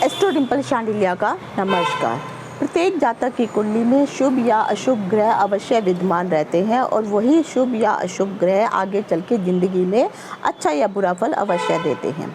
Astro Dimple Shandilya का नमस्कार। प्रत्येक जातक की कुंडली में शुभ या अशुभ ग्रह अवश्य विद्यमान रहते हैं और वही शुभ या अशुभ ग्रह आगे चल के ज़िंदगी में अच्छा या बुरा फल अवश्य देते हैं।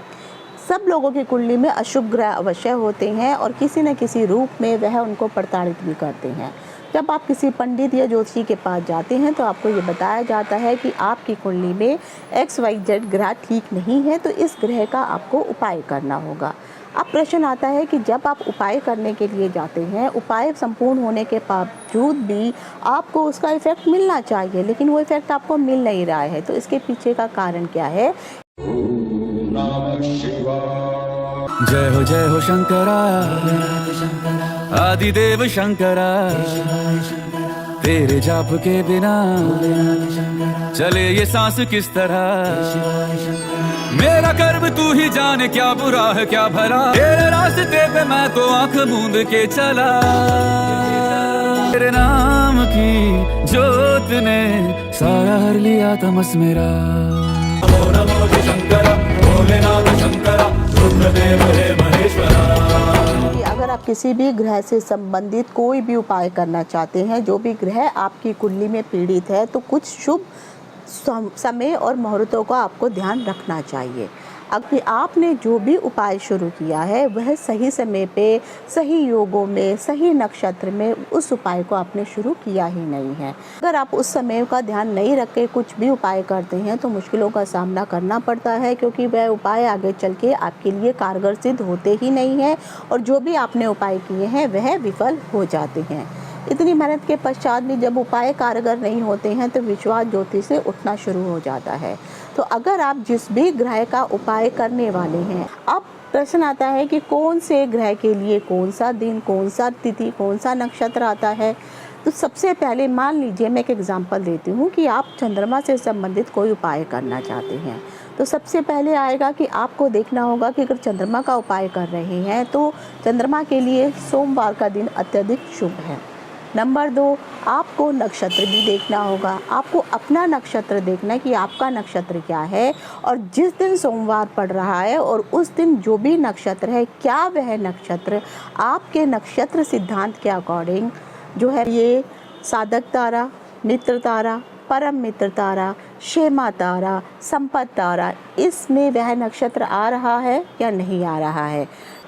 सब लोगों की कुंडली में अशुभ ग्रह अवश्य होते हैं और किसी न किसी रूप में वह उनको प्रताड़ित भी करते हैं। जब आप किसी पंडित या ज्योतिषी के पास जाते हैं तो आपको ये बताया जाता है कि आपकी कुंडली में XYZ ग्रह ठीक नहीं है, तो इस ग्रह का आपको उपाय करना होगा। अब प्रश्न आता है कि जब आप उपाय करने के लिए जाते हैं, उपाय संपूर्ण होने के बावजूद भी आपको उसका इफेक्ट मिलना चाहिए, लेकिन वो इफेक्ट आपको मिल नहीं रहा है, तो इसके पीछे का कारण क्या है? जय हो शंकरा, आदिदेव शंकरा, तेरे जाप के बिना चले ये सांस किस तरह। मेरा कर्म तू ही जाने, क्या बुरा है क्या भला, तेरे रास्ते पे मैं तो आंख मूंद के चला। तेरे नाम की जोत ने सारा हर लिया तमस मेरा। नमो नमो शंकरा, भोलेनाथ शंकरा, रुद्रदेव हे महेश्वरा। अगर आप किसी भी ग्रह से संबंधित कोई भी उपाय करना चाहते हैं, जो भी ग्रह आपकी कुंडली में पीड़ित है, तो कुछ शुभ समय और मुहूर्तों का आपको ध्यान रखना चाहिए। अगर आपने जो भी उपाय शुरू किया है वह सही समय पे, सही योगों में, सही नक्षत्र में उस उपाय को आपने शुरू किया ही नहीं है। अगर आप उस समय का ध्यान नहीं रख के कुछ भी उपाय करते हैं तो मुश्किलों का सामना करना पड़ता है, क्योंकि वह उपाय आगे चल के आपके लिए कारगर सिद्ध होते ही नहीं हैं और जो भी आपने उपाय किए हैं वह विफल हो जाते हैं। इतनी मेहनत के पश्चात भी जब उपाय कारगर नहीं होते हैं तो विश्वास ज्योति से उठना शुरू हो जाता है। तो अगर आप जिस भी ग्रह का उपाय करने वाले हैं, अब प्रश्न आता है कि कौन से ग्रह के लिए कौन सा दिन, कौन सा तिथि, कौन सा नक्षत्र आता है। तो सबसे पहले मान लीजिए, मैं एक एग्जांपल देती हूँ कि आप चंद्रमा से संबंधित कोई उपाय करना चाहते हैं, तो सबसे पहले आएगा कि आपको देखना होगा कि अगर चंद्रमा का उपाय कर रहे हैं तो चंद्रमा के लिए सोमवार का दिन अत्यधिक शुभ है। नंबर 2, आपको नक्षत्र भी देखना होगा। आपको अपना नक्षत्र देखना है कि आपका नक्षत्र क्या है और जिस दिन सोमवार पड़ रहा है और उस दिन जो भी नक्षत्र है, क्या वह नक्षत्र आपके नक्षत्र सिद्धांत के अकॉर्डिंग जो है, ये साधक तारा, मित्र तारा, परम मित्र तारा, क्षेमा तारा, संपत तारा, इसमें वह नक्षत्र आ रहा है या नहीं आ रहा है।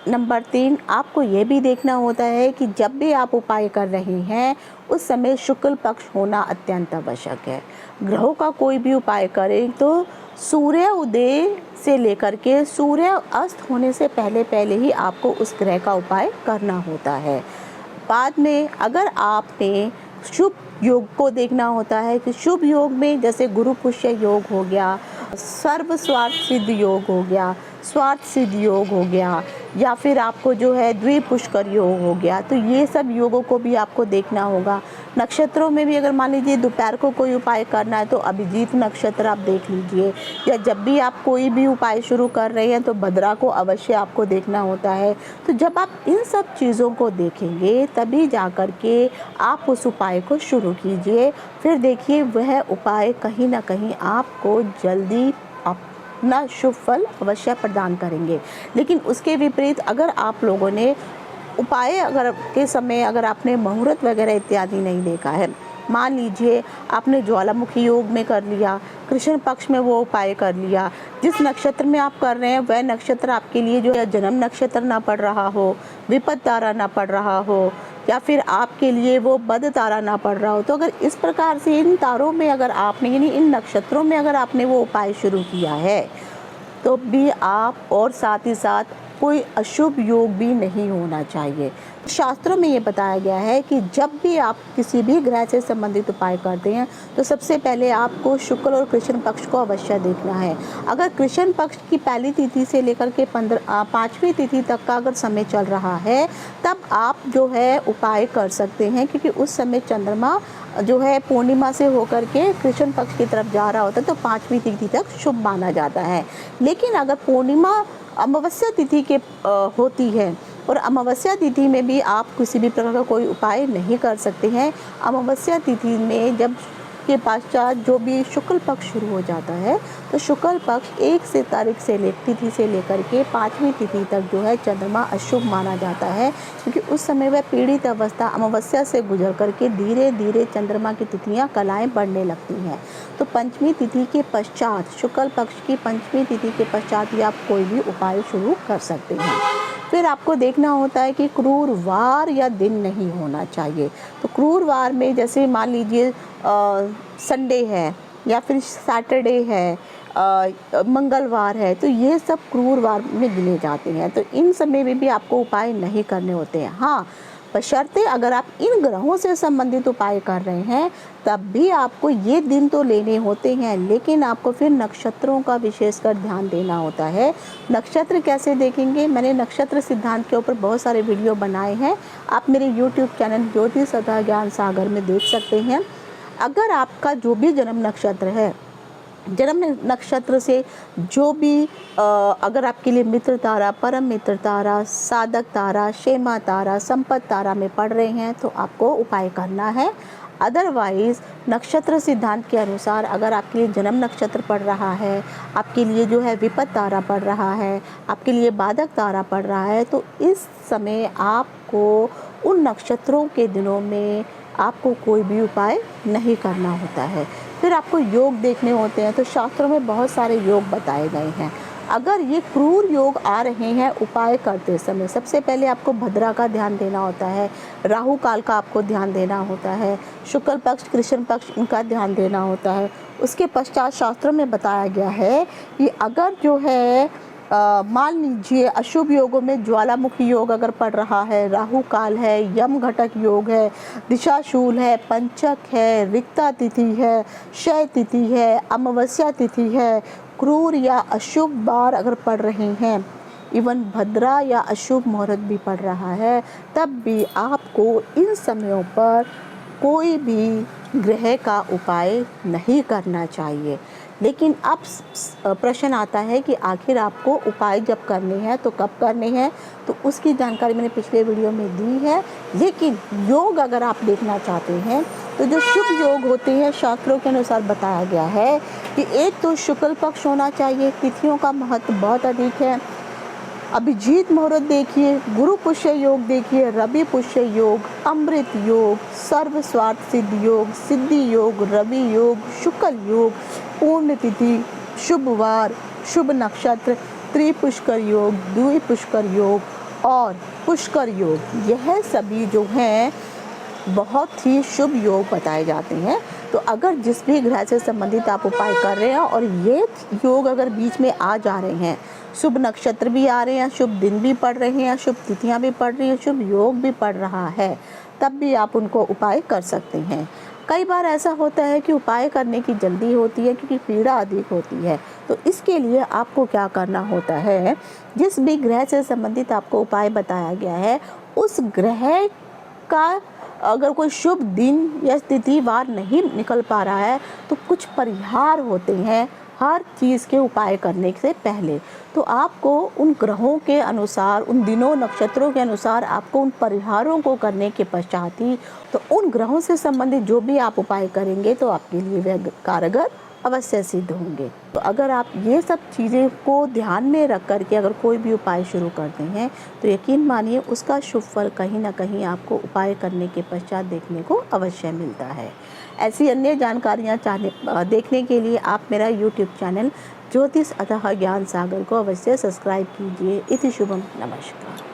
नंबर 3, आपको ये भी देखना होता है कि जब भी आप उपाय कर रहे हैं उस समय शुक्ल पक्ष होना अत्यंत आवश्यक है। ग्रहों का कोई भी उपाय करें तो सूर्य उदय से लेकर के सूर्य अस्त होने से पहले पहले ही आपको उस ग्रह का उपाय करना होता है। बाद में अगर आपने शुभ योग को देखना होता है कि शुभ योग में जैसे गुरु पुष्य योग हो गया, सर्व स्वार्थ सिद्ध योग हो गया, स्वार्थ सिद्ध योग हो गया, या फिर आपको जो है द्विपुष्कर योग हो गया, तो ये सब योगों को भी आपको देखना होगा। नक्षत्रों में भी अगर मान लीजिए दोपहर को कोई उपाय करना है तो अभिजीत नक्षत्र आप देख लीजिए, या जब भी आप कोई भी उपाय शुरू कर रहे हैं तो भद्रा को अवश्य आपको देखना होता है। तो जब आप इन सब चीज़ों को देखेंगे तभी जा कर के आप उस उपाय को शुरू कीजिए। फिर देखिए वह उपाय कहीं ना कहीं आपको जल्दी अपना शुभ फल अवश्य प्रदान करेंगे। लेकिन उसके विपरीत अगर आप लोगों ने उपाय अगर के समय अगर आपने मुहूर्त वगैरह इत्यादि नहीं देखा है, मान लीजिए आपने ज्वालामुखी योग में कर लिया, कृष्ण पक्ष में वो उपाय कर लिया, जिस नक्षत्र में आप कर रहे हैं वह नक्षत्र आपके लिए जो जन्म नक्षत्र ना पड़ रहा हो, विपद तारा ना पड़ रहा हो, या फिर आपके लिए वो बद तारा ना पड़ रहा हो, तो अगर इस प्रकार से इन तारों में अगर आपने यानी इन नक्षत्रों में अगर आपने वो उपाय शुरू किया है तो भी आप, और साथ ही साथ कोई अशुभ योग भी नहीं होना चाहिए। शास्त्रों में ये बताया गया है कि जब भी आप किसी भी ग्रह से संबंधित उपाय करते हैं तो सबसे पहले आपको शुक्ल और कृष्ण पक्ष को अवश्य देखना है। अगर कृष्ण पक्ष की पहली तिथि से लेकर के 5वीं तिथि तक का अगर समय चल रहा है तब आप जो है उपाय कर सकते हैं, क्योंकि उस समय चंद्रमा जो है पूर्णिमा से होकर के कृष्ण पक्ष की तरफ जा रहा होता है, तो 5वीं तिथि तक शुभ माना जाता है। लेकिन अगर पूर्णिमा अमावस्या तिथि के होती है और अमावस्या तिथि में भी आप किसी भी प्रकार का कोई उपाय नहीं कर सकते हैं। अमावस्या तिथि में जब के पश्चात जो भी शुक्ल पक्ष शुरू हो जाता है, तो शुक्ल पक्ष 1 तारीख से तिथि से लेकर के 5वीं तिथि तक जो है चंद्रमा अशुभ माना जाता है, क्योंकि उस समय वह पीड़ित अवस्था अमावस्या से गुजर करके धीरे धीरे चंद्रमा की तिथियां कलाएं बढ़ने लगती हैं। तो पंचमी तिथि के पश्चात, शुक्ल पक्ष की पंचमी तिथि के पश्चात ही आप कोई भी उपाय शुरू कर सकते हैं। फिर आपको देखना होता है कि क्रूरवार या दिन नहीं होना चाहिए। तो क्रूरवार में जैसे मान लीजिए संडे है या फिर सैटरडे है, मंगलवार है, तो ये सब क्रूरवार में गिने जाते हैं। तो इन समय में भी आपको उपाय नहीं करने होते हैं। हाँ, बशर्ते अगर आप इन ग्रहों से संबंधित उपाय कर रहे हैं तब भी आपको ये दिन तो लेने होते हैं, लेकिन आपको फिर नक्षत्रों का विशेषकर ध्यान देना होता है। नक्षत्र कैसे देखेंगे, मैंने नक्षत्र सिद्धांत के ऊपर बहुत सारे वीडियो बनाए हैं, आप मेरे YouTube चैनल ज्योतिष तथा ज्ञान सागर में देख सकते हैं। अगर आपका जो भी जन्म नक्षत्र है, जन्म नक्षत्र से जो भी अगर आपके लिए मित्र तारा, परम मित्र तारा, साधक तारा, क्षेमा तारा, संपत तारा में पढ़ रहे हैं तो आपको उपाय करना है। अदरवाइज़ नक्षत्र सिद्धांत के अनुसार अगर आपके लिए जन्म नक्षत्र पड़ रहा है, आपके लिए जो है विपत तारा पड़ रहा है, आपके लिए बाधक तारा पड़ रहा है, तो इस समय आपको उन नक्षत्रों के दिनों में आपको कोई भी उपाय नहीं करना होता है। फिर आपको योग देखने होते हैं। तो शास्त्रों में बहुत सारे योग बताए गए हैं। अगर ये क्रूर योग आ रहे हैं उपाय करते समय, सबसे पहले आपको भद्रा का ध्यान देना होता है, राहु काल का आपको ध्यान देना होता है, शुक्ल पक्ष, कृष्ण पक्ष, इनका ध्यान देना होता है। उसके पश्चात शास्त्रों में बताया गया है कि अगर जो है मान लीजिए अशुभ योगों में ज्वालामुखी योग अगर पड़ रहा है, राहु काल है, यम घटक योग है, दिशाशूल है, पंचक है, रिक्ता तिथि है, क्षय तिथि है, अमावस्या तिथि है, क्रूर या अशुभ बार अगर पड़ रहे हैं, इवन भद्रा या अशुभ मुहूर्त भी पड़ रहा है, तब भी आपको इन समयों पर कोई भी ग्रह का उपाय नहीं करना चाहिए। लेकिन अब प्रश्न आता है कि आखिर आपको उपाय जब करने हैं तो कब करने हैं, तो उसकी जानकारी मैंने पिछले वीडियो में दी है। लेकिन योग अगर आप देखना चाहते हैं तो जो शुभ योग होते हैं शास्त्रों के अनुसार बताया गया है कि एक तो शुक्ल पक्ष होना चाहिए, तिथियों का महत्व बहुत अधिक है। अभिजीत मुहूर्त देखिए, गुरु पुष्य योग देखिए, रवि पुष्य योग, अमृत योग, सर्व स्वार्थ सिद्धि योग, सिद्धि योग, रवि योग, शुक्ल योग, पूर्ण तिथि, शुभ वार, शुभ नक्षत्र, त्रिपुष्कर योग, द्विपुष्कर योग और पुष्कर योग, यह सभी जो हैं बहुत ही शुभ योग बताए जाते हैं। तो अगर जिस भी ग्रह से संबंधित आप उपाय कर रहे हैं और ये योग अगर बीच में आ जा रहे हैं, शुभ नक्षत्र भी आ रहे हैं, शुभ दिन भी पड़ रहे हैं, शुभ तिथियां भी पड़ रही हैं, शुभ योग भी पड़ रहा है, तब भी आप उनको उपाय कर सकते हैं। कई बार ऐसा होता है कि उपाय करने की जल्दी होती है क्योंकि पीड़ा अधिक होती है। तो इसके लिए आपको क्या करना होता है, जिस भी ग्रह से संबंधित आपको उपाय बताया गया है उस ग्रह का अगर कोई शुभ दिन या तिथि वार नहीं निकल पा रहा है तो कुछ परिहार होते हैं हर चीज़ के उपाय करने से पहले। तो आपको उन ग्रहों के अनुसार, उन दिनों नक्षत्रों के अनुसार आपको उन परिहारों को करने के पश्चात ही तो उन ग्रहों से संबंधित जो भी आप उपाय करेंगे तो आपके लिए वह कारगर अवश्य सिद्ध होंगे। तो अगर आप ये सब चीज़ें को ध्यान में रख कर के अगर कोई भी उपाय शुरू करते हैं तो यकीन मानिए उसका शुभ फल कहीं ना कहीं आपको उपाय करने के पश्चात देखने को अवश्य मिलता है। ऐसी अन्य जानकारियाँ देखने के लिए आप मेरा YouTube चैनल ज्योतिष अथाह ज्ञान सागर को अवश्य सब्सक्राइब कीजिए। इति शुभम, नमस्कार।